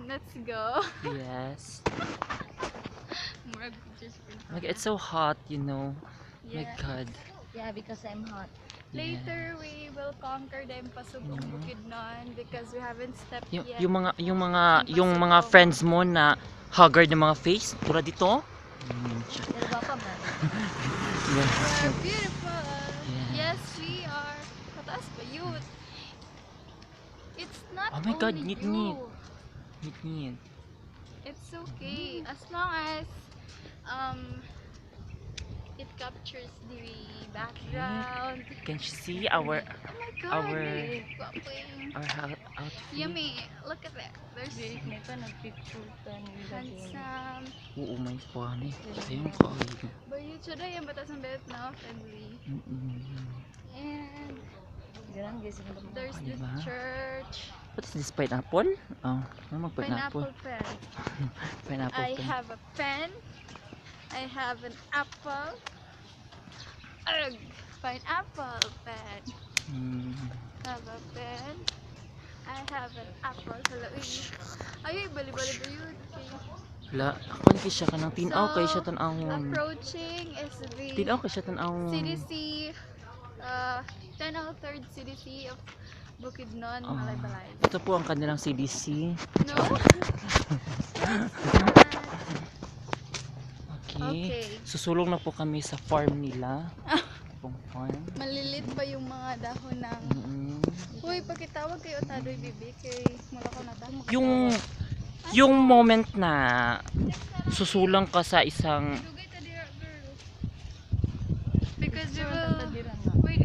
Let's go. Yes. More pictures for Like, it's so hot, you know. My Yeah. God. Yeah, because I'm hot. Later we will conquer the Impasugong Yeah. Bukidnon because we haven't stepped Yung, yet. yung mga Impasugong. friends mo na haggard ng mga face, tulad dito. Pero baka ba? Yeah. We're beautiful. Yes. Yes, we are. Mataas pa youth. It's not Oh my God, only neat, you. neat. Neat. It's okay as long as um it captures the background. Can you see our Oh my God, Our- guwaping. outfit? Yummy. Look at that. There's May pa nag-picture ka nila doon. handsome. Oo, may kuhan eh. Ayun ko. But you today yung batas ng bet na friendly. And Ganun guys, ang dami. there's the Diba? church. What is this? Pineapple? Oh, ano mag-pineapple? Pineapple pen. Pineapple I pen. have a pen. I have an apple. Ugh, pineapple pen. Have a pen. I have an apple. Hello, ay, bali-bali ba yun? Okay. Wala, ako nagkis siya ka ng tinaw kay siya tanawon. Approaching is the Tinaw kay siya tanawon. CDC, 1003rd CDC of Bukidnon, Malaybalay. Ito po ang kanilang CDC. No? Okay. Okay. Susulong na po kami sa farm nila. Pong farm. Malilit pa yung mga dahon ng... Uy, pagkitawag kayo tadoy bibi kay mula ko na ta. Yung moment na susulang ka sa isang Dugay ta dira, girl. Because we Picture will... ang tadira na. Wait.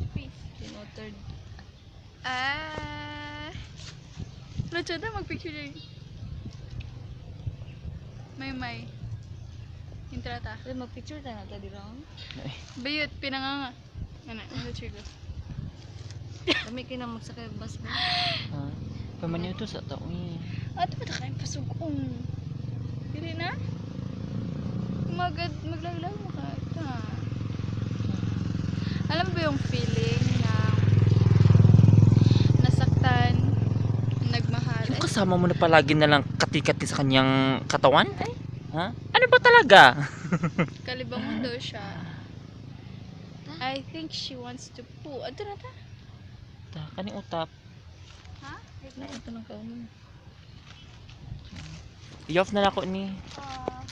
Please. Tinotered. Lucho na mag-picture din. May. Intrata. Pero mag-picture tayo na tadira. Bayot, pinanganga. Ano, picture ko. Kami kinang magsakay bus ba? pamanyo to sa taong Ato ba na kayong pasugong? Dili na? Maglaglag mo ka. Alam mo ba yung feeling na nasaktan, nagmahal? yung kasama mo na palagi na lang kati-kati sa kanyang katawan? Ha? Ano ba talaga? Kalibangon daw siya. I think she wants to poo. Ato na ta? Kaning utap. Ha? Na ito ng kaunin. I-off na lang ako ni. Ah.